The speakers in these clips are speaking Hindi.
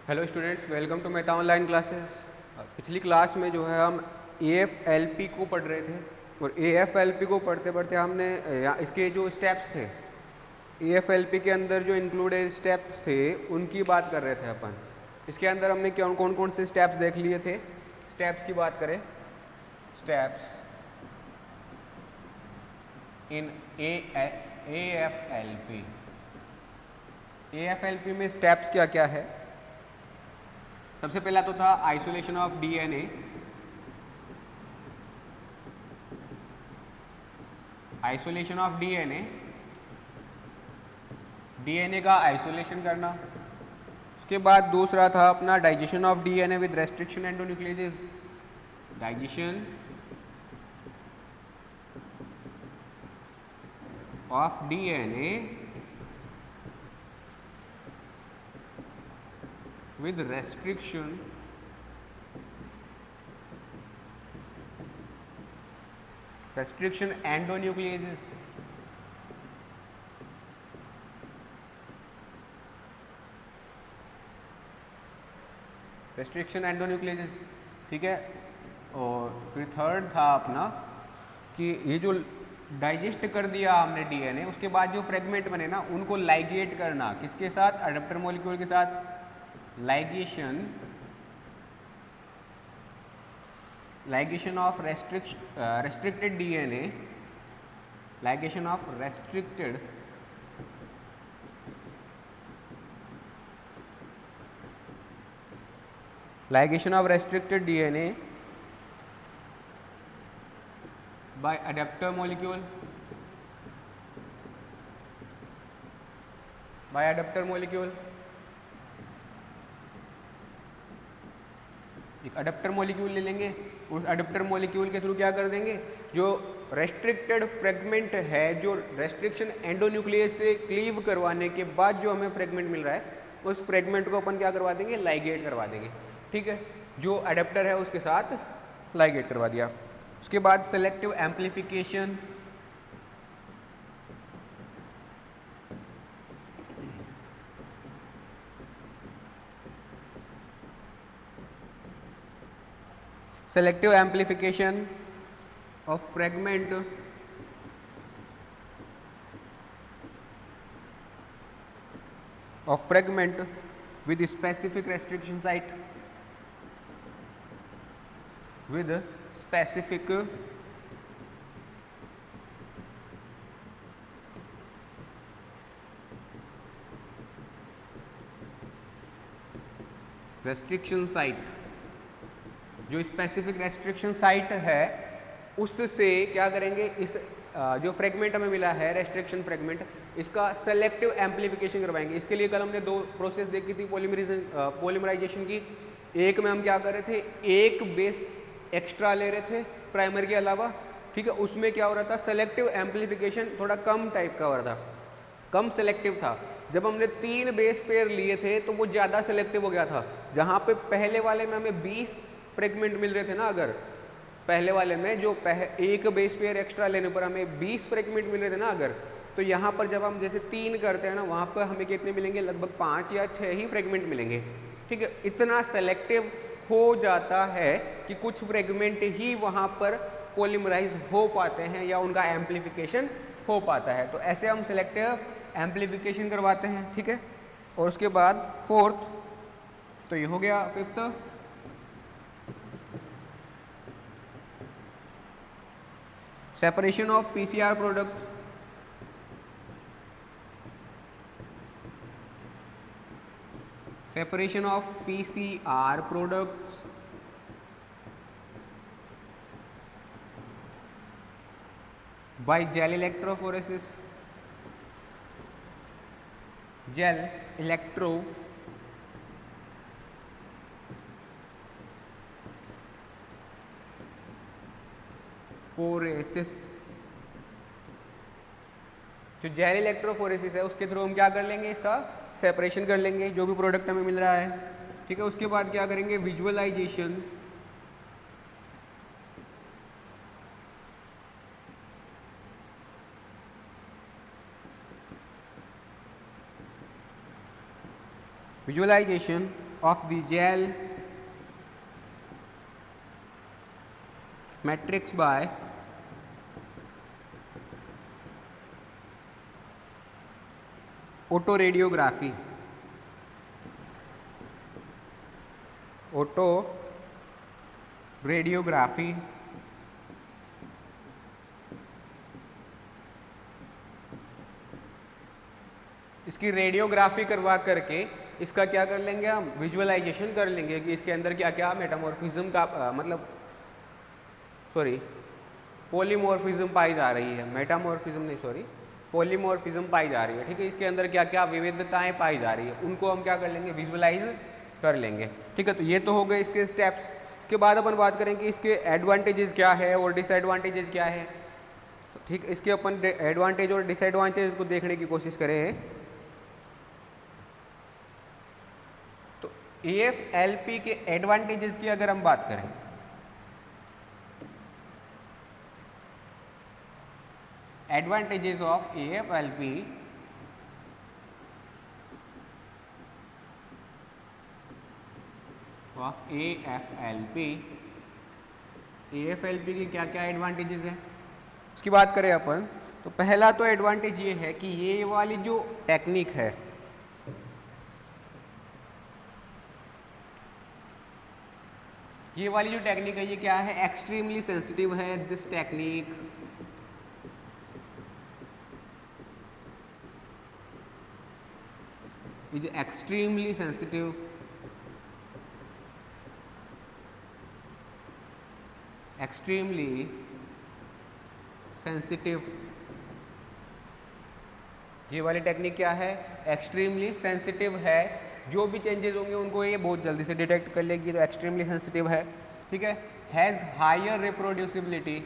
Hello students, welcome to Meta online classes. पिछली क्लास में जो है हम AFLP को पढ़ रहे थे और AFLP को पढ़ते पढ़ते हमने इसके जो स्टेप्स थे, AFLP के अंदर जो इंक्लूडेड स्टेप्स थे उनकी बात कर रहे थे अपन। इसके अंदर हमने कौन कौन से स्टेप्स देख लिए थे। स्टेप्स की बात करें, स्टेप्स इन AFLP में स्टेप्स क्या क्या है। सबसे पहला तो था isolation of DNA। Isolation of DNA का आइसोलेशन करना। उसके बाद दूसरा था अपना digestion of DNA with restriction endonucleases. Digestion of DNA with restriction endonucleases। Restriction endonucleases, ठीक है। और फिर थर्ड था अपना कि ये जो डाइजेस्ट कर दिया हमने DNA, उसके बाद जो फ्रेगमेंट बने ना उनको लाइगेट करना। किसके साथ? अडेप्टर मॉलिक्यूल के साथ। ligation of restricted DNA, ligation of restricted DNA by adapter molecule, एक अडेप्टर मॉलिक्यूल ले लेंगे, उस अडेप्टर मॉलिक्यूल के थ्रू क्या कर देंगे, जो रेस्ट्रिक्टेड फ्रेगमेंट है, जो रेस्ट्रिक्शन एंडोन्यूक्लियस से क्लीव करवाने के बाद जो हमें फ्रेगमेंट मिल रहा है, उस फ्रेगमेंट को अपन क्या करवा देंगे, लाइगेट करवा देंगे। ठीक है, जो अडेप्टर है उसके साथ लाइगेट करवा दिया। उसके बाद selective amplification, selective amplification of fragment with specific restriction site, with specific restriction site। जो स्पेसिफिक रेस्ट्रिक्शन साइट है उससे क्या करेंगे, इस जो फ्रेगमेंट हमें मिला है रेस्ट्रिक्शन फ्रेगमेंट, इसका सेलेक्टिव एम्प्लीफिकेशन करवाएंगे। इसके लिए कल हमने दो प्रोसेस देखी थी पॉलीमराइजेशन की। एक में हम क्या कर रहे थे, एक बेस एक्स्ट्रा ले रहे थे प्राइमर के अलावा। ठीक है, उसमें क्या हो रहा था, सेलेक्टिव एम्प्लीफिकेशन थोड़ा कम टाइप का हो रहा था, कम सेलेक्टिव था। जब हमने 3 बेस पेयर लिए थे तो वो ज़्यादा सेलेक्टिव हो गया था। जहाँ पे पहले वाले में हमें 20 फ्रेगमेंट मिल रहे थे ना, अगर पहले वाले में जो एक बेस पेयर एक्स्ट्रा लेने पर हमें 20 फ्रेगमेंट मिल रहे थे ना, अगर तो यहाँ पर जब हम जैसे 3 करते हैं ना, वहाँ पर हमें कितने मिलेंगे, लगभग 5 या 6 ही फ्रेगमेंट मिलेंगे। ठीक है, इतना सेलेक्टिव हो जाता है कि कुछ फ्रेगमेंट ही वहाँ पर पॉलीमराइज हो पाते हैं या उनका एम्प्लीफिकेशन हो पाता है। तो ऐसे हम सेलेक्टिव एम्प्लीफिकेशन करवाते हैं। ठीक है, और उसके बाद फोर्थ, तो ये हो गया fifth, separation of PCR product, by gel electrophoresis, जो जेल इलेक्ट्रोफोरेसिस है उसके थ्रू हम क्या कर लेंगे, इसका सेपरेशन कर लेंगे जो भी प्रोडक्ट हमें मिल रहा है। ठीक है, उसके बाद क्या करेंगे, visualisation, visualization of the gel matrix by autoradiography. autoradiography इसकी रेडियोग्राफी करवा करके इसका क्या कर लेंगे हम, विजुअलाइजेशन कर लेंगे कि इसके अंदर क्या क्या मेटामॉर्फिज्म का मतलब सॉरी पॉलीमॉर्फिज्म पाई जा रही है, मेटामॉर्फिज्म नहीं सॉरी पॉलीमॉर्फिज्म पाई जा रही है, ठीक है। इसके अंदर क्या क्या विविधताएं पाई जा रही है उनको हम क्या कर लेंगे, विजुअलाइज कर लेंगे, ठीक है। तो ये तो हो गए इसके स्टेप्स। इसके बाद अपन बात करें कि इसके एडवांटेजेस क्या है और डिसएडवांटेजेस क्या है, तो ठीक, इसके अपन एडवांटेज और डिसएडवांटेज को देखने की कोशिश करें। तो AFLP के एडवांटेजेस की अगर हम बात करें, advantages of AFLP की क्या क्या एडवांटेजेस है उसकी बात करें अपन, तो पहला तो एडवांटेज ये है कि ये वाली जो टेक्निक है ये क्या है, एक्सट्रीमली सेंसिटिव है। This technique is extremely sensitive ये वाली टेक्निक क्या है, एक्सट्रीमली सेंसिटिव है। जो भी चेंजेस होंगे उनको ये बहुत जल्दी से डिटेक्ट कर लेगी, तो एक्सट्रीमली सेंसिटिव है, ठीक है। हैज़ हायर रिप्रोड्यूसिबिलिटी,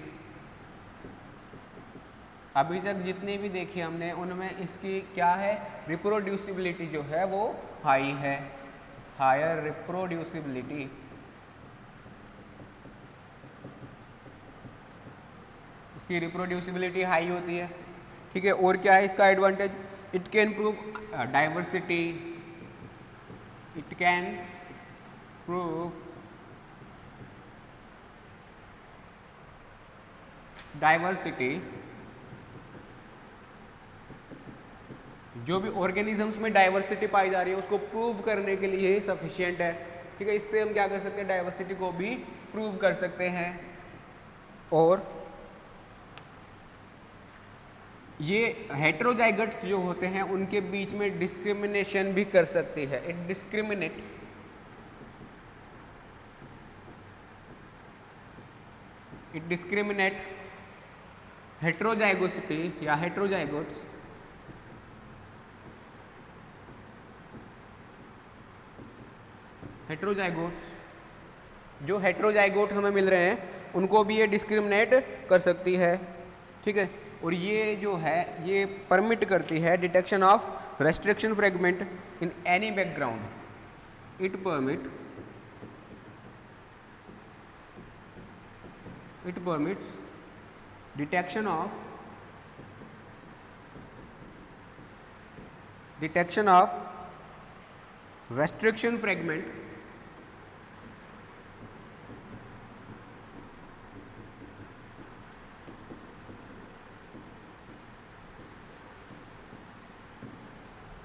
अभी तक जितने भी देखे हमने उनमें इसकी क्या है, रिप्रोड्यूसिबिलिटी जो है वो हाई है, हायर रिप्रोड्यूसिबिलिटी। इसकी रिप्रोड्यूसिबिलिटी हाई होती है, ठीक है। और क्या है इसका advantage, it can prove diversity, it can prove diversity. जो भी ऑर्गेनिजम्स में डाइवर्सिटी पाई जा रही है उसको प्रूव करने के लिए सफिशिएंट है, ठीक है। इससे हम क्या कर सकते हैं, डाइवर्सिटी को भी प्रूव कर सकते हैं। और ये हेटेरोजाइगट्स जो होते हैं उनके बीच में डिस्क्रिमिनेशन भी कर सकती है, इट डिस्क्रिमिनेट हेटेरोजाइगोसिटी या हेटेरोजाइगोट्स जो हेटेरोजाइगोट्स हमें मिल रहे हैं उनको भी ये डिस्क्रिमिनेट कर सकती है, ठीक है। और ये जो है ये परमिट करती है detection of restriction fragment in any background, it permits detection of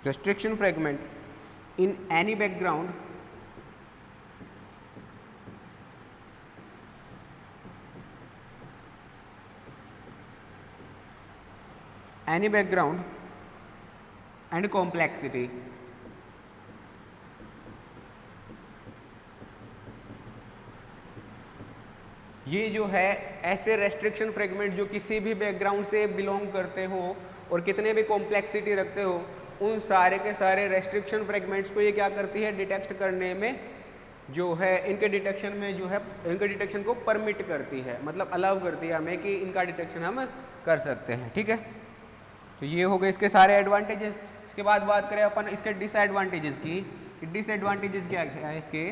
restriction fragment in any background and complexity। ये जो है ऐसे रेस्ट्रिक्शन फ्रेगमेंट जो किसी भी बैकग्राउंड से बिलोंग करते हो और कितने भी कॉम्प्लेक्सिटी रखते हो, उन सारे के सारे रेस्ट्रिक्शन फ्रेगमेंट्स को ये क्या करती है, डिटेक्ट करने में जो है इनके डिटेक्शन में जो है इनके डिटेक्शन को परमिट करती है, मतलब अलाउ करती है हमें कि इनका डिटेक्शन हम कर सकते हैं, ठीक है। तो ये हो गए इसके सारे एडवांटेजेस। इसके बाद बात करें अपन इसके डिसएडवांटेजेस की, कि डिसएडवांटेजेस क्या है इसके,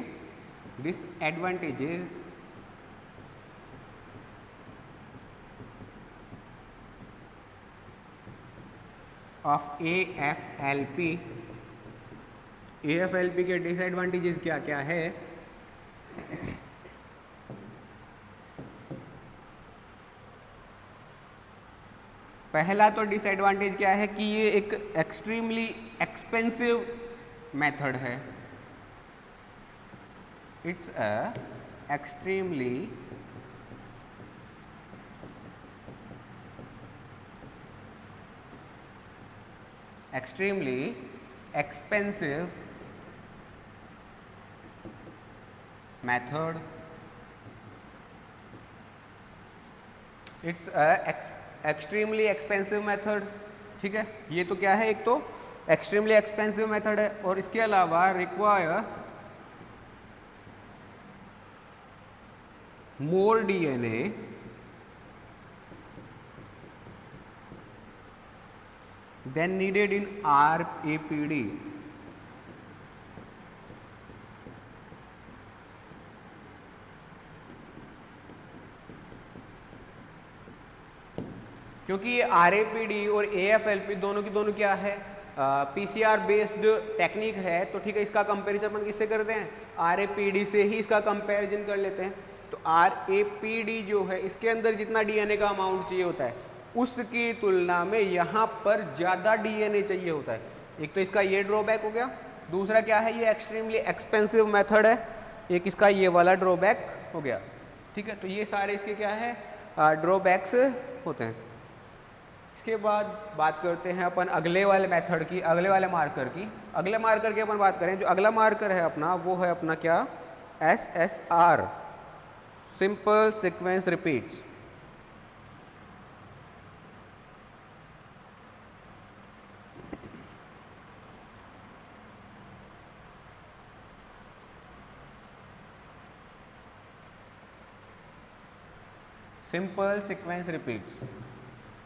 डिसएडवांटेजेस of AFLP AFLP के डिसएडवांटेजेस क्या क्या है? पहला तो डिसएडवांटेज क्या है कि ये एक एक्सट्रीमली एक्सपेंसिव मेथड है। It's a extremely expensive method. It's a extremely expensive method. ठीक है, ये तो क्या है, एक तो extremely expensive method है और इसके अलावा require more DNA than needed in RAPD. क्योंकि ये RAPD और AFLP दोनों की दोनों क्या है, PCR बेस्ड टेक्निक है, तो ठीक है, इसका कंपैरिजन अपन किससे करते हैं, RAPD से ही इसका कंपैरिजन कर लेते हैं। तो RAPD जो है इसके अंदर जितना DNA का अमाउंट चाहिए होता है उसकी तुलना में यहाँ पर ज़्यादा DNA चाहिए होता है। एक तो इसका ये ड्रॉबैक हो गया, दूसरा क्या है, ये एक्सट्रीमली एक्सपेंसिव मेथड है, एक इसका ये वाला ड्रॉबैक हो गया। ठीक है, तो ये सारे इसके क्या है, ड्रॉबैक्स होते हैं। इसके बाद बात करते हैं अपन अगले वाले मेथड की, अगले वाले मार्कर की। अगले मार्कर की अपन बात करें, जो अगला मार्कर है अपना वो है अपना क्या, SSR, simple sequence repeats. Simple sequence repeats,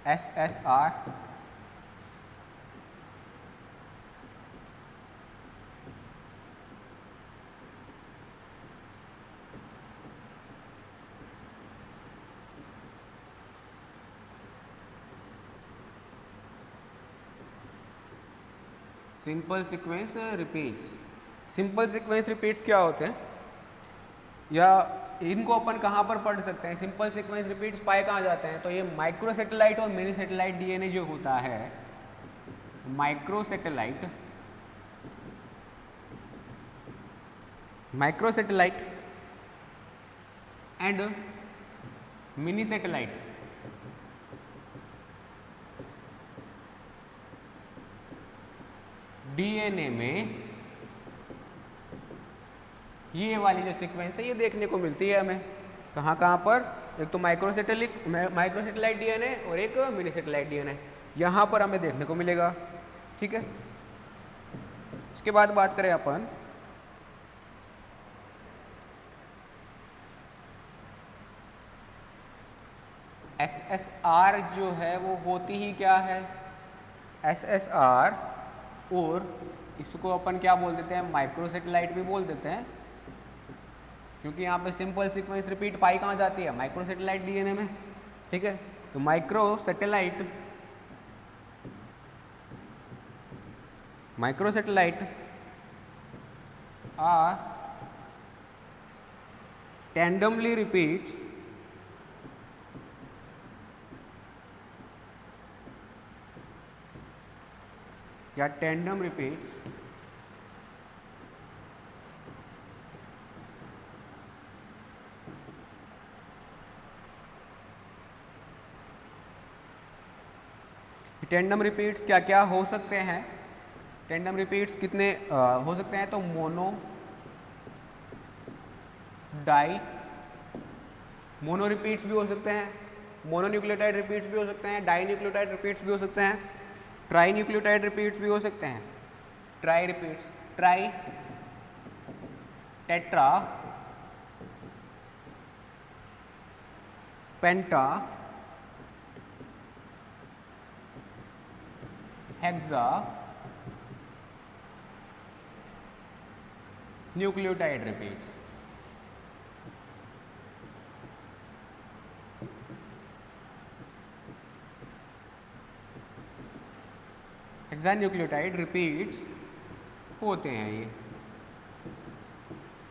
SSR। Simple sequence repeats. Simple sequence repeats क्या होते हैं, या इनको अपन कहाँ पर पढ़ सकते हैं, सिंपल सीक्वेंस रिपीट्स पाए कहाँ जाते हैं, तो ये माइक्रो सैटेलाइट और मिनी सैटेलाइट DNA जो होता है, micro satellite and mini satellite DNA में ये वाली जो सीक्वेंस है ये देखने को मिलती है हमें कहाँ कहाँ पर, एक तो माइक्रो सैटेलाइट DNA और एक मिनी सैटेलाइट DNA, यहाँ पर हमें देखने को मिलेगा। ठीक है, इसके बाद बात करें अपन SSR जो है वो होती ही क्या है, SSR, और इसको अपन क्या बोल देते हैं, माइक्रो सैटेलाइट भी बोल देते हैं, क्योंकि यहाँ पे सिंपल सीक्वेंस रिपीट पाई कहाँ जाती है, माइक्रो सैटेलाइट DNA में। ठीक है, तो माइक्रो सैटेलाइट आर टैंडमली रिपीट्स या टैंडम रिपीट्स टैंडम रिपीट्स क्या क्या हो सकते हैं, टैंडम रिपीट्स कितने हो सकते हैं, तो मोनो, डाई, मोनो रिपीट्स भी हो सकते हैं, मोनो न्यूक्लियोटाइड रिपीट्स भी हो सकते हैं, डाई न्यूक्लियोटाइड रिपीट्स भी हो सकते हैं, ट्राई न्यूक्लियोटाइड रिपीट्स भी हो सकते हैं, ट्राई रिपीट्स, ट्राई, टेट्रा, पेंटा, हेक्सा न्यूक्लियोटाइड रिपीट्स। हेक्सान्यूक्लियोटाइड रिपीट्स होते हैं ये।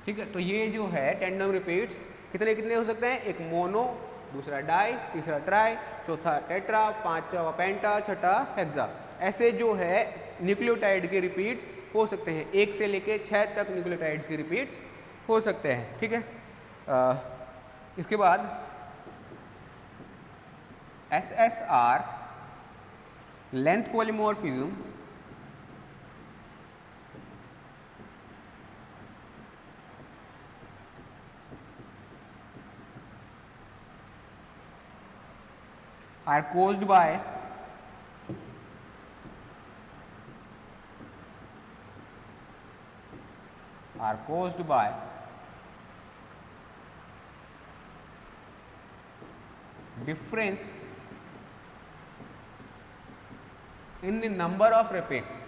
ठीक है, तो ये जो है टेंडम रिपीट्स कितने कितने हो सकते हैं, एक मोनो, दूसरा डाई, तीसरा ट्राई, चौथा टेट्रा, पांचवा पेंटा, छठा हेक्सा। ऐसे जो है न्यूक्लियोटाइड के रिपीट्स हो सकते हैं, 1 से लेके 6 तक न्यूक्लियोटाइड्स के रिपीट्स हो सकते हैं। ठीक है, इसके बाद SSR length polymorphism are caused by difference in the number of repeats.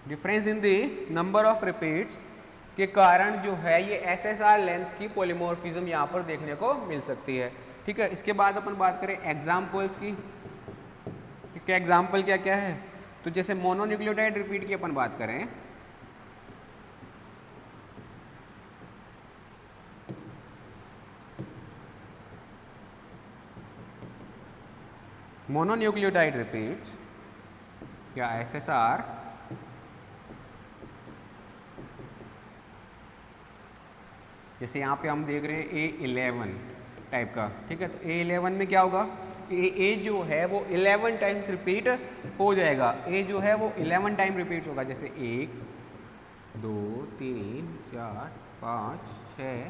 Difference in the number of repeats के कारण जो है ये SSR लेंथ की पॉलीमॉर्फिज्म यहाँ पर देखने को मिल सकती है। ठीक है, इसके बाद अपन बात करें एग्जाम्पल्स की। इसके एग्जाम्पल क्या क्या है, तो जैसे मोनोन्यूक्लियोटाइड रिपीट की अपन बात करें, मोनोन्यूक्लियोटाइड रिपीट्स या SSR जैसे यहाँ पे हम देख रहे हैं A11 टाइप का। ठीक है, तो A11 में क्या होगा, ए जो है वो 11 टाइम्स रिपीट हो जाएगा। ए जो है वो 11 टाइम रिपीट होगा, जैसे 1 2 3 4 5 6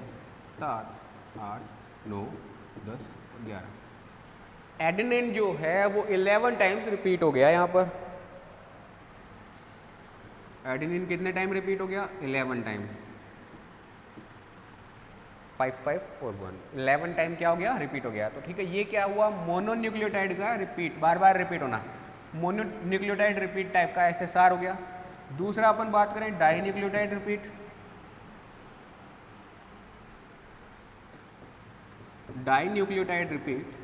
7 8 9 10 11। एडेनिन जो है वो 11 टाइम्स रिपीट हो गया। यहाँ पर एडेनिन कितने टाइम रिपीट हो गया, 11 टाइम। 5 5 और 1 11 टाइम क्या हो गया, रिपीट हो गया। तो ठीक है, ये क्या हुआ, मोनोन्यूक्लियोटाइड का रिपीट, बार बार रिपीट होना, मोनोन्यूक्लियोटाइड रिपीट टाइप का SSR हो गया। दूसरा अपन बात करें dinucleotide repeat. Dinucleotide repeat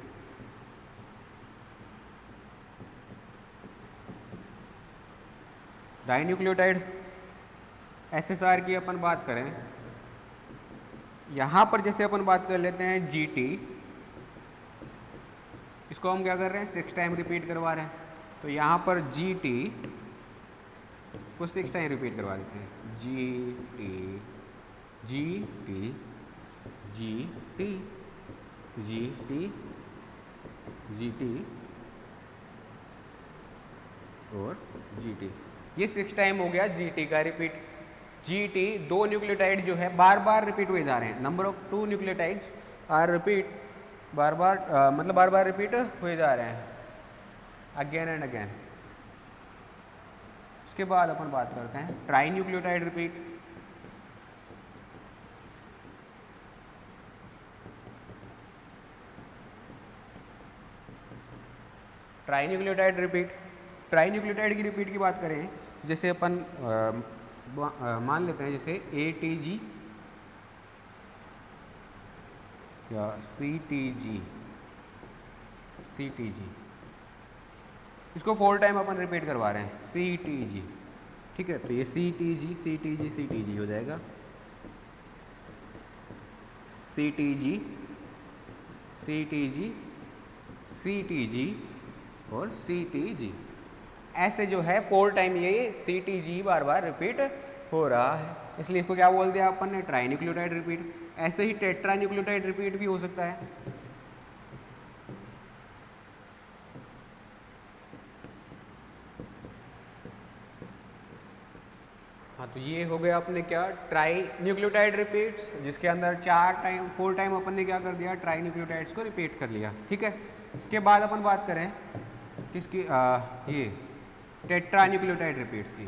dinucleotide SSR की अपन बात करें, यहाँ पर जैसे अपन बात कर लेते हैं GT, इसको हम क्या कर रहे हैं, 6 टाइम रिपीट करवा रहे हैं। तो यहाँ पर GT को 6 टाइम रिपीट करवा देते हैं, GT GT GT GT GT और GT, ये 6 टाइम हो गया GT का रिपीट। GT 2 न्यूक्लियोटाइड जो है बार बार रिपीट हुए जा रहे हैं, number of 2 nucleotides are repeat, बार बार मतलब बार बार रिपीट हुए जा रहे हैं, अगेन एंड अगेन। उसके बाद अपन बात करते हैं tri nucleotide repeat. Tri nucleotide repeat, tri nucleotide की रिपीट की बात करें, जैसे अपन मान लेते हैं जैसे ATG या CTG, इसको 4 टाइम अपन रिपीट करवा रहे हैं, CTG। ठीक है, तो ये CTG CTG CTG हो जाएगा, CTG CTG CTG और CTG। ऐसे जो है 4 टाइम ये CTG बार बार रिपीट हो रहा है, इसलिए इसको क्या बोल दिया अपन ने, ट्राई न्यूक्लियोटाइड रिपीट। ऐसे ही टेट्रा न्यूक्लियोटाइड रिपीट भी हो सकता है। हाँ, तो ये हो गया अपने क्या, ट्राई न्यूक्लियोटाइड रिपीट्स, जिसके अंदर 4 टाइम अपन ने क्या कर दिया, ट्राई न्यूक्लियोटाइड्स को रिपीट कर लिया। ठीक है, इसके बाद अपन बात करें किसकी, ये टेट्रा न्यूक्लियोटाइड रिपीट्स की।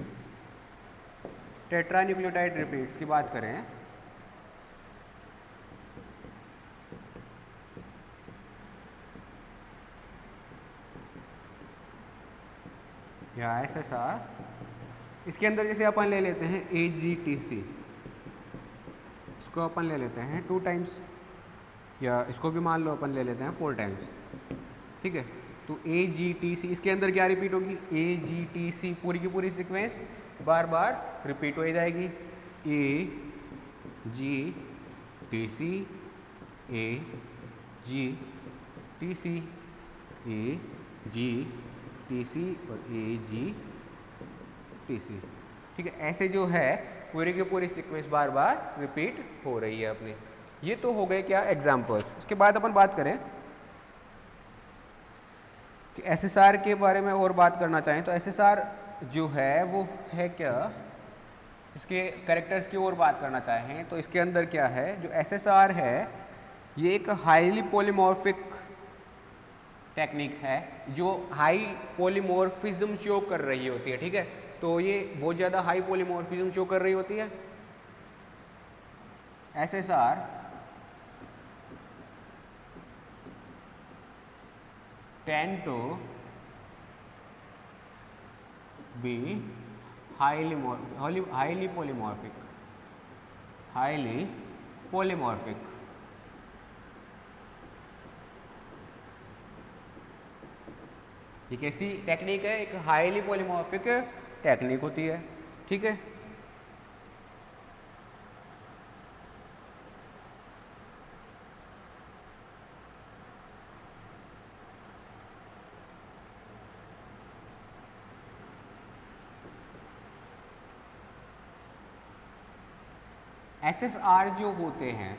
टेट्रा न्यूक्लियोटाइड रिपीट्स की बात करें, या SSR, इसके अंदर जैसे अपन ले लेते हैं AGTC, इसको अपन ले लेते हैं 2 टाइम्स। या इसको भी मान लो अपन ले लेते हैं 4 टाइम्स, ठीक है। तो ए जी टी सी, इसके अंदर क्या रिपीट होगी, ए जी टी सी पूरी की पूरी सीक्वेंस बार बार रिपीट हो जाएगी। ए जी टी सी, ए जी टी सी, ए जी टी सी और ए जी टी सी, ठीक है। ऐसे जो है पूरी की पूरी सीक्वेंस बार बार रिपीट हो रही है अपने। ये तो हो गए क्या एग्जाम्पल्स। इसके बाद अपन बात करें कि एसएसआर के बारे में और बात करना चाहें तो एसएसआर जो है वो है क्या, इसके कैरेक्टर्स की और बात करना चाहें तो इसके अंदर क्या है, जो एसएसआर है ये एक हाईली पॉलीमॉर्फिक टेक्निक है जो हाई पॉलीमॉर्फिज्म शो कर रही होती है, ठीक है। तो ये बहुत ज़्यादा हाई पॉलीमॉर्फिज्म शो कर रही होती है। SSR tend to be highly polymorphic, highly polymorphic, ये कैसी टेक्निक है, एक हाईली पॉलीमॉर्फिक टेक्निक होती है, ठीक है। एसएसआर जो होते हैं,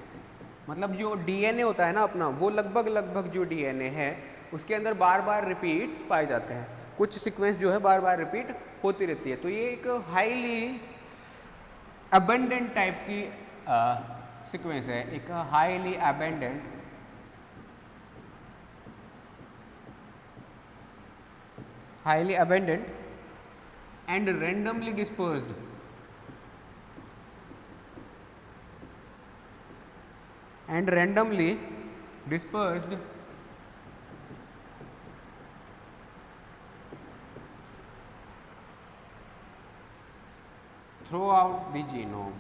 मतलब जो डीएनए होता है ना अपना, वो लगभग जो डीएनए है उसके अंदर बार बार रिपीट्स पाए जाते हैं। कुछ सीक्वेंस जो है बार बार रिपीट होती रहती है। तो ये एक हाईली अबंडेंट टाइप की सीक्वेंस है, एक highly abundant and randomly dispersed throughout the genome.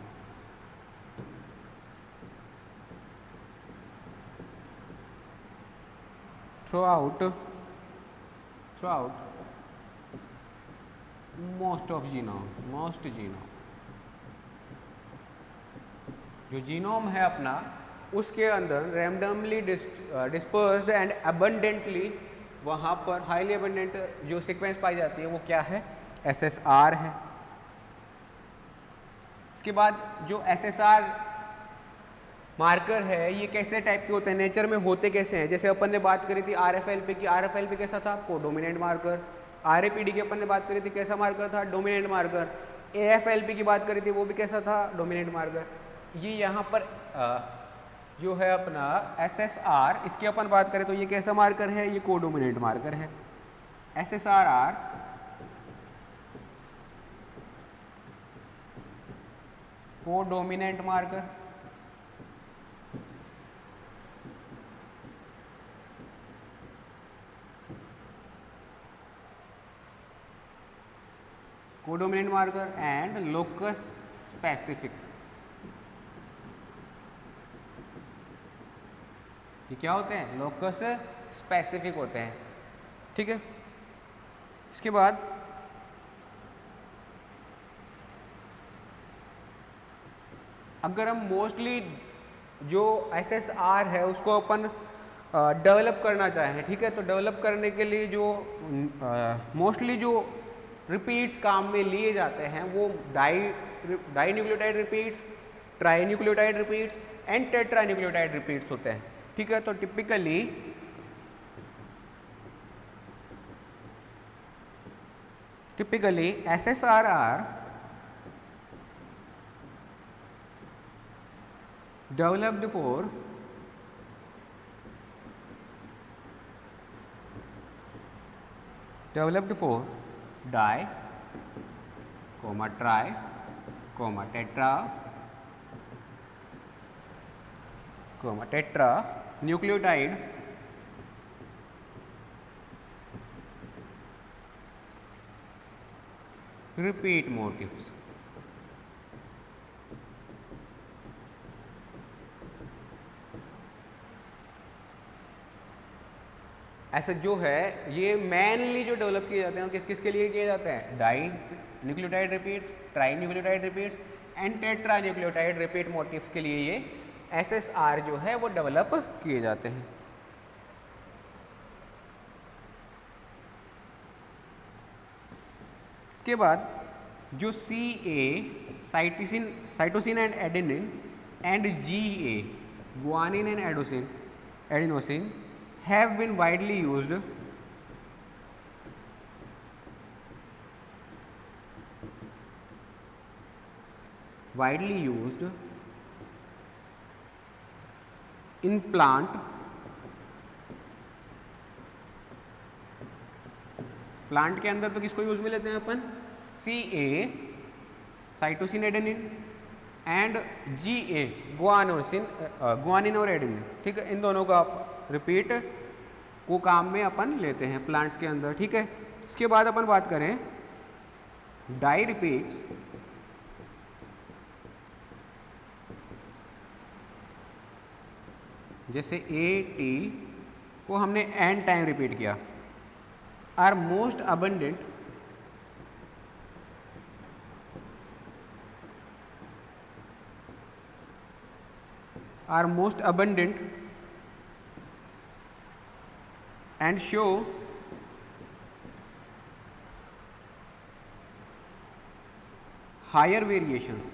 Throughout most genome, जो जीनोम है अपना उसके अंदर रैंडमली डिस्पर्स्ड एंड अबंडेंटली वहाँ पर हाईली अबंडेंट जो सीक्वेंस पाई जाती है वो क्या है, एसएसआर है। इसके बाद जो एसएसआर मार्कर है ये कैसे टाइप के होते हैं, नेचर में होते कैसे हैं। जैसे अपन ने बात करी थी आरएफएलपी की, आरएफएलपी कैसा था, कोडोमिनेंट मार्कर। आरएपीडी की अपन ने बात करी थी, कैसा मार्कर था, डोमिनेंट मार्कर। एएफएलपी की बात करी थी, वो भी कैसा था, डोमिनेंट मार्कर। ये यहाँ पर जो है अपना एसएसआर, इसकी अपन बात करें तो ये कैसा मार्कर है, ये कोडोमिनेंट मार्कर है। SSR codominant marker, codominant marker and locus specific. ये क्या होते हैं, लोकस स्पेसिफिक होते हैं, ठीक है। इसके बाद अगर हम मोस्टली जो एसएसआर है उसको अपन डेवलप करना चाहें, ठीक है, तो डेवलप करने के लिए जो मोस्टली जो रिपीट्स काम में लिए जाते हैं वो di nucleotide repeats, tri nucleotide repeats and tetra nucleotide repeats होते हैं, ठीक है। तो typically SSR are developed for di, tri, tetra nucleotide repeat motifs. ऐसे जो है ये मेनली जो डेवलप किए जाते हैं किस किस के लिए किए जाते हैं, di nucleotide repeats, tri nucleotide repeats and tetra nucleotide repeat motifs के लिए ये SSR जो है वो डेवलप किए जाते हैं। इसके बाद जो CA cytosine and adenine and GA guanine and adenosine have been widely used in plant के अंदर तो किसको यूज में लेते हैं अपन, CA cytosine adenine and GA guanine और एडेनिन, ठीक है, इन दोनों का रिपीट को काम में अपन लेते हैं प्लांट्स के अंदर, ठीक है। इसके बाद अपन बात करें डाई रिपीट्स, जैसे AT को हमने n टाइम रिपीट किया, are most abundant and show higher variations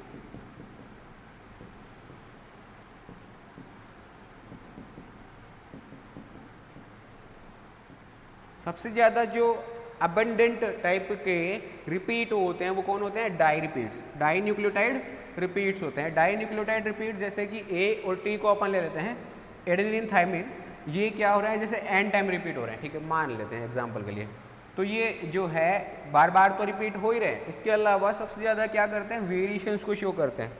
सबसे ज़्यादा जो अबंडेंट टाइप के रिपीट होते हैं वो कौन होते हैं, di repeats, di nucleotide repeats होते हैं। डाई न्यूक्लियोटाइड रिपीट्स जैसे कि A और T को अपन ले लेते हैं, एडेनिन थाइमिन, ये क्या हो रहा है जैसे n टाइम रिपीट हो रहे हैं, ठीक है, मान लेते हैं एग्जांपल के लिए, तो ये जो है बार बार तो रिपीट हो ही रहे हैं, इसके अलावा सबसे ज़्यादा क्या करते हैं, वेरिएशंस को शो करते हैं,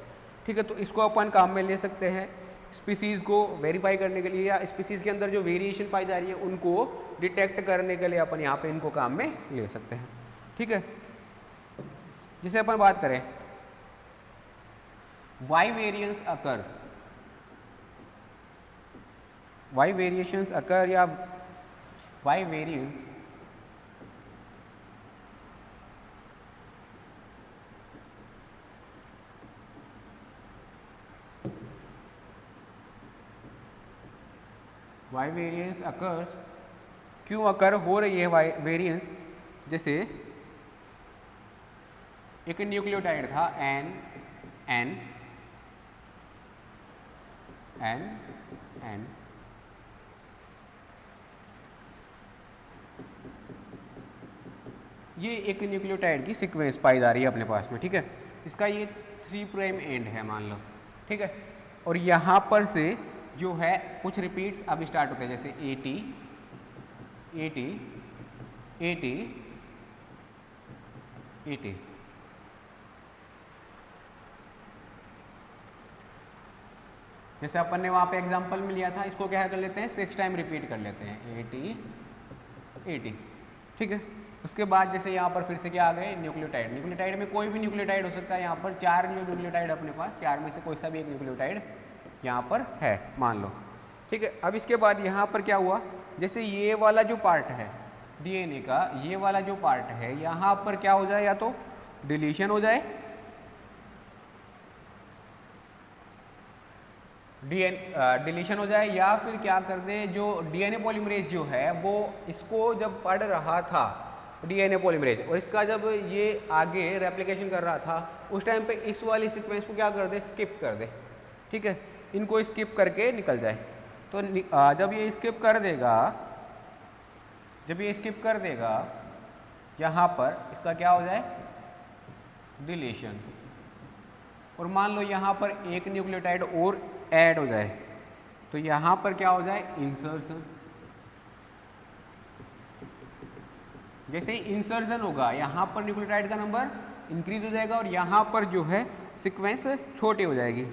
ठीक है। तो इसको अपन काम में ले सकते हैं स्पीसीज़ को वेरीफाई करने के लिए, या स्पीसीज़ के अंदर जो वेरिएशन पाई जा रही है उनको डिटेक्ट करने के लिए अपन यहाँ पे इनको काम में ले सकते हैं, ठीक है। जैसे अपन बात करें वाई वेरिएशंस अकर या वाई वेरिएंस अकर्स, क्यों अकर हो रही है वाई वेरिएंस, जैसे एक न्यूक्लियोटाइड था N ये एक न्यूक्लियोटाइड की सीक्वेंस पाई जा रही है अपने पास में, ठीक है। इसका ये 3 प्राइम एंड है मान लो, ठीक है, और यहाँ पर से जो है कुछ रिपीट्स अब स्टार्ट होते हैं, जैसे AT जैसे अपन ने वहाँ पे एग्जांपल में लिया था, इसको क्या कर लेते हैं 6 टाइम रिपीट कर लेते हैं AT, ठीक है। उसके बाद जैसे यहाँ पर फिर से क्या आ गए, न्यूक्लियोटाइड में कोई भी न्यूक्लियोटाइड हो सकता है, यहाँ पर 4 न्यूक्लियोटाइड अपने पास, 4 में से कोई सा भी एक न्यूक्लियोटाइड यहाँ पर है मान लो, ठीक है। अब इसके बाद यहाँ पर क्या हुआ, जैसे ये वाला जो पार्ट है DNA का, ये वाला जो पार्ट है यहाँ पर क्या हो जाए, या तो डिलीशन हो जाए, डिलीशन हो जाए, या फिर क्या कर दे, जो DNA पॉलीमरेज जो है वो इसको जब पढ़ रहा था DNA पॉलीमरेज, और इसका जब ये आगे रेप्लिकेशन कर रहा था उस टाइम पे इस वाली सीक्वेंस को क्या कर दे, स्किप कर दे, ठीक है, इनको स्किप करके निकल जाए। तो जब ये स्किप कर देगा यहाँ पर इसका क्या हो जाए, डिलीशन, और मान लो यहाँ पर एक न्यूक्लियोटाइड और ऐड हो जाए, तो यहाँ पर क्या हो जाए, इंसर्शन। जैसे ही इंसर्शन होगा यहाँ पर न्यूक्लियोटाइड का नंबर इंक्रीज हो जाएगा और यहाँ पर जो है सीक्वेंस छोटी हो जाएगी,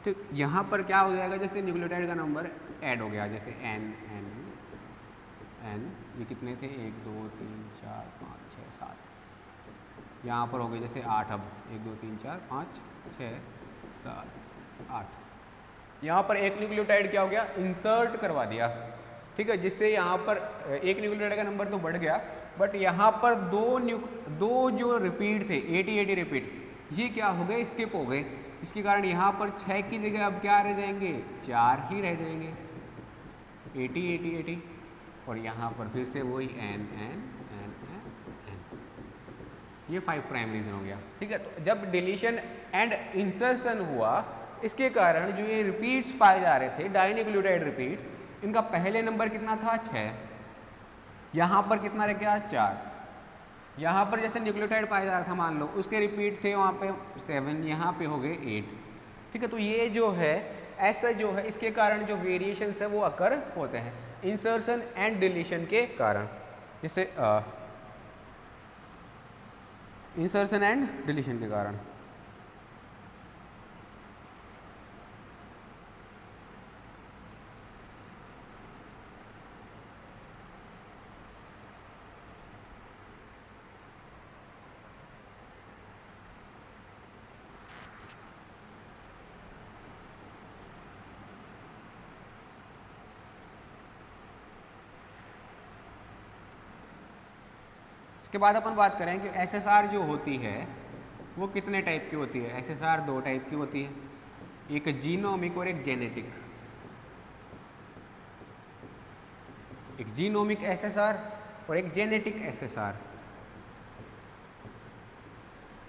तो यहाँ पर क्या हो जाएगा, जैसे न्यूक्लियोटाइड का नंबर ऐड हो गया, जैसे n ये कितने थे, 1 2 3 4 5 6 7, यहाँ पर हो गए जैसे 8, अब 1 2 3 4 5 6 7 8, यहाँ पर एक न्यूक्लियोटाइड क्या हो गया, इंसर्ट करवा दिया, ठीक है, जिससे यहाँ पर एक न्यूक्लियोटाइड का नंबर तो बढ़ गया, बट यहाँ पर दो जो रिपीट थे 80 रिपीट, ये क्या हो गए, स्किप हो गए। इसके कारण यहाँ पर 6 की जगह अब क्या रह जाएंगे, 4 ही रह जाएंगे, 80 और यहाँ पर फिर से वही N N N N N, ये 5 प्राइम रीजन हो गया। ठीक है, तो जब डिलीशन एंड इंसर्शन हुआ, इसके कारण जो ये रिपीट्स पाए जा रहे थे, डाइन्यूक्लियोटाइड रिपीट्स, इनका पहले नंबर कितना था 6, यहाँ पर कितना रह गया 4, यहाँ पर जैसे न्यूक्लियोटाइड पाया जा रहा था मान लो, उसके रिपीट थे वहाँ पे 7, यहाँ पे हो गए 8। ठीक है, तो ये जो है ऐसा जो है, इसके कारण जो वेरिएशंस है वो अकर होते हैं इंसर्शन एंड डिलीशन के कारण, जैसे इंसर्शन एंड डिलीशन के कारण। इसके बाद अपन बात करें कि एसएसआर जो होती है वो कितने टाइप की होती है। एसएसआर 2 टाइप की होती है, एक जीनोमिक और एक जेनेटिक। एक जीनोमिक एसएसआर और एक जेनेटिक एसएसआर।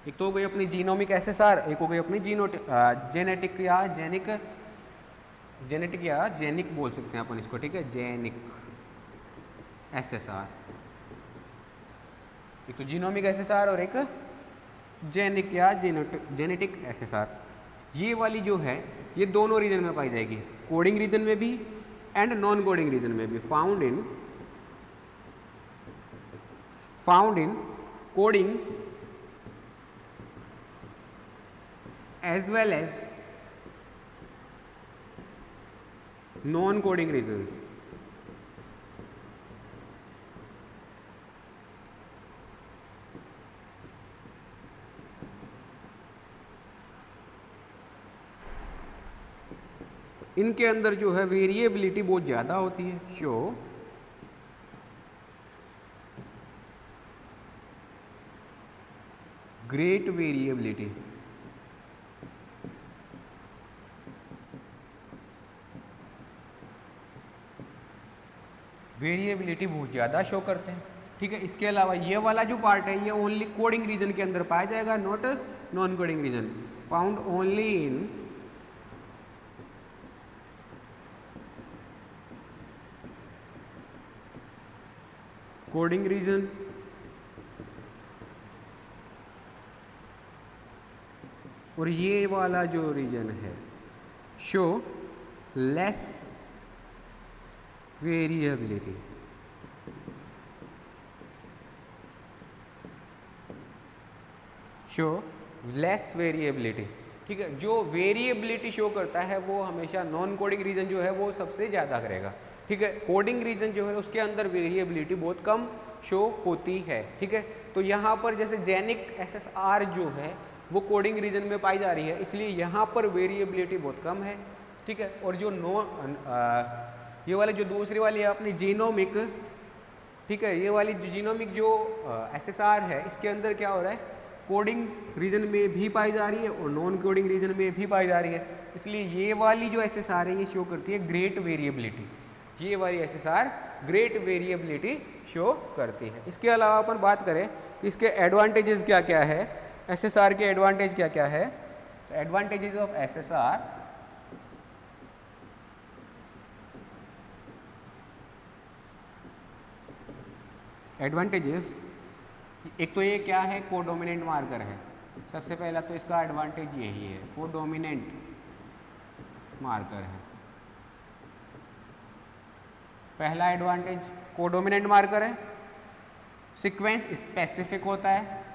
एक तो हो गई अपनी जीनोमिक एसएसआर, एक हो गई अपनी जेनेटिक या जेनेटिक या जेनिक बोल सकते हैं अपन इसको। ठीक है, जेनिक एसएसआर, एक तो जीनोमिक एसएसआर और एक जेनिक या जेनेटिक एसएसआर। ये वाली जो है ये दोनों रीजन में पाई जाएगी, कोडिंग रीजन में भी एंड नॉन कोडिंग रीजन में भी। Found in coding as well as non coding regions. इनके अंदर जो है वेरिएबिलिटी बहुत ज़्यादा होती है। Show great variability. वेरिएबिलिटी बहुत ज़्यादा शो करते हैं। ठीक है, इसके अलावा ये वाला जो पार्ट है ये ओनली कोडिंग रीजन के अंदर पाया जाएगा, not non coding region. Found only in coding region और ये वाला जो रीजन है show less variability. Show less variability. ठीक है, जो वेरिएबिलिटी शो करता है वो हमेशा नॉन कोडिंग रीजन जो है वो सबसे ज़्यादा करेगा। ठीक है, कोडिंग रीजन जो है उसके अंदर वेरिएबिलिटी बहुत कम शो होती है। ठीक है, तो यहाँ पर जैसे जेनिक एसएसआर जो है वो कोडिंग रीजन में पाई जा रही है, इसलिए यहाँ पर वेरिएबिलिटी बहुत कम है। ठीक है, और जो ये वाले जो दूसरी वाली है अपनी जीनोमिक, ठीक है, ये वाली जो जीनोमिक जो एसएसआर है इसके अंदर क्या हो रहा है, कोडिंग रीजन में भी पाई जा रही है और नॉन कोडिंग रीजन में भी पाई जा रही है। इसलिए ये वाली जो एसएसआर है ये शो करती है ग्रेट वेरिएबिलिटी। ये वाली एसएसआर ग्रेट वेरिएबिलिटी शो करती है। इसके अलावा अपन बात करें कि इसके एडवांटेजेस क्या क्या है, एसएसआर के एडवांटेज क्या क्या है। तो एडवांटेजेस ऑफ एसएसआर, एडवांटेजेस, एक तो ये क्या है, कोडोमिनेंट मार्कर है। सबसे पहला तो इसका एडवांटेज यही है, कोडोमिनेंट मार्कर है। पहला एडवांटेज कोडोमिनेंट मार्कर है। सीक्वेंस स्पेसिफिक होता है।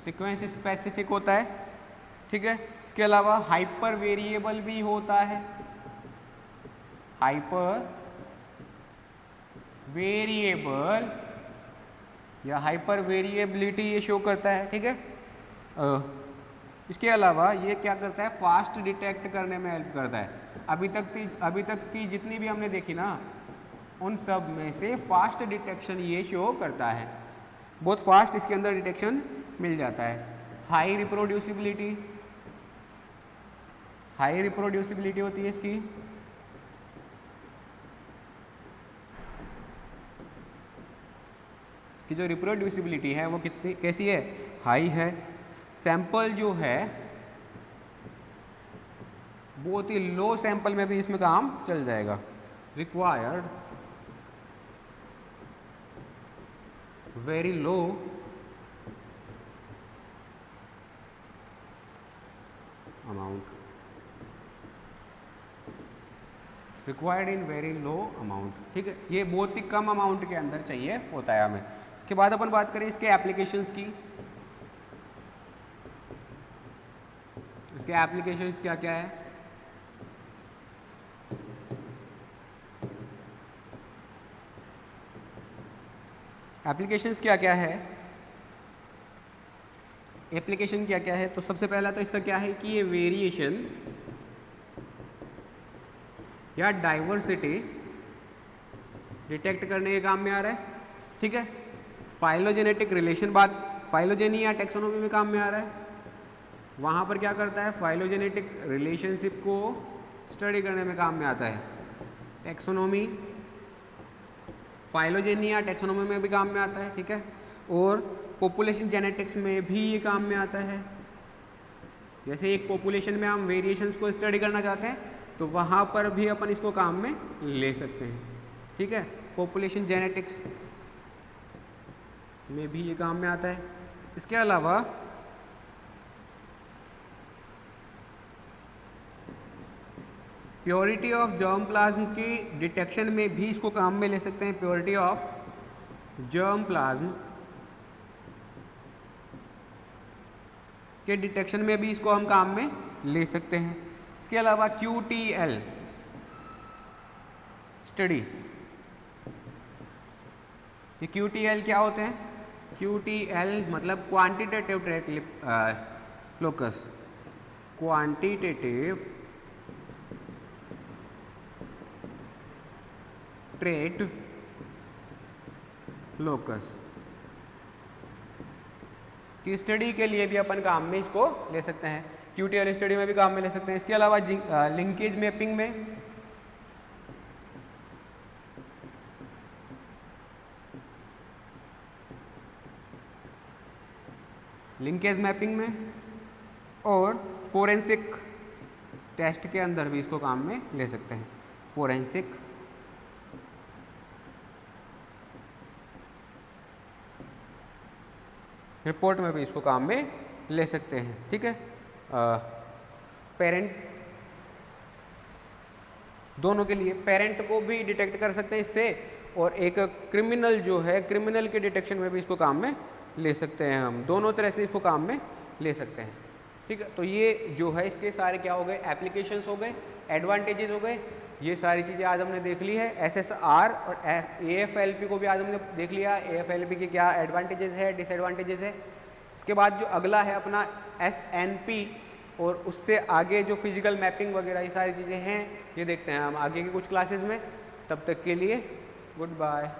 सीक्वेंस स्पेसिफिक होता है। ठीक है, इसके अलावा हाइपर वेरिएबल भी होता है। हाइपर वेरिएबल या हाइपर वेरिएबिलिटी ये शो करता है। ठीक है, इसके अलावा ये क्या करता है, फास्ट डिटेक्ट करने में हेल्प करता है। अभी तक की जितनी भी हमने देखी ना, उन सब में से फास्ट डिटेक्शन ये शो करता है, बहुत फास्ट इसके अंदर डिटेक्शन मिल जाता है। हाई रिप्रोड्यूसिबिलिटी होती है इसकी। इसकी जो रिप्रोड्यूसिबिलिटी है वो कितनी कैसी है, हाई है। सैंपल जो है बहुत ही लो सैंपल में भी इसमें काम चल जाएगा। Required very low amount, required in very low amount, ठीक है। ये बहुत ही कम अमाउंट के अंदर चाहिए होता है हमें। इसके बाद अपन बात करें इसके एप्लीकेशंस की। इसके एप्लीकेशंस क्या क्या है। एप्लीकेशंस क्या क्या है, एप्लीकेशन क्या क्या है, तो सबसे पहला तो इसका क्या है कि ये वेरिएशन या डाइवर्सिटी डिटेक्ट करने के काम में आ रहा है, ठीक है। फाइलोजेनेटिक रिलेशन बात, फाइलोजेनी या टेक्सोनोमी में काम में आ रहा है। वहाँ पर क्या करता है, फाइलोजेनेटिक रिलेशनशिप को स्टडी करने में काम में आता है। टेक्सोनोमी फाइलोजेनी या टेक्सोनोमी में भी काम में आता है, ठीक है। और पॉपुलेशन जेनेटिक्स में भी ये काम में आता है। जैसे एक पॉपुलेशन में हम वेरिएशंस को स्टडी करना चाहते हैं तो वहाँ पर भी अपन इसको काम में ले सकते हैं, ठीक है। पॉपुलेशन जेनेटिक्स में भी ये काम में आता है। इसके अलावा प्योरिटी ऑफ जर्म प्लाज्म की डिटेक्शन में भी इसको काम में ले सकते हैं। प्योरिटी ऑफ जर्म प्लाज्म के डिटेक्शन में भी इसको हम काम में ले सकते हैं। इसके अलावा QTL स्टडी, ये QTL क्या होते हैं, QTL मतलब quantitative trait locus, quantitative trait locus की स्टडी के लिए भी अपन काम में इसको ले सकते हैं। QTL स्टडी में भी काम में ले सकते हैं। इसके अलावा लिंकेज मैपिंग में, लिंकेज मैपिंग में और फोरेंसिक टेस्ट के अंदर भी इसको काम में ले सकते हैं। फोरेंसिक रिपोर्ट में भी इसको काम में ले सकते हैं, ठीक है। पेरेंट दोनों के लिए, पेरेंट को भी डिटेक्ट कर सकते हैं इससे, और एक क्रिमिनल जो है, क्रिमिनल के डिटेक्शन में भी इसको काम में ले सकते हैं। हम दोनों तरह से इसको काम में ले सकते हैं, ठीक है। तो ये जो है इसके सारे क्या हो गए, एप्लीकेशंस हो गए, एडवांटेजेस हो गए। ये सारी चीज़ें आज हमने देख ली है। SSR और AFLP को भी आज हमने देख लिया, AFLP के क्या एडवांटेजेस है, डिसएडवांटेजेस है। इसके बाद जो अगला है अपना SNP, और उससे आगे जो फिजिकल मैपिंग वगैरह ये सारी चीज़ें हैं, ये देखते हैं हम आगे की कुछ क्लासेस में। तब तक के लिए गुड बाय।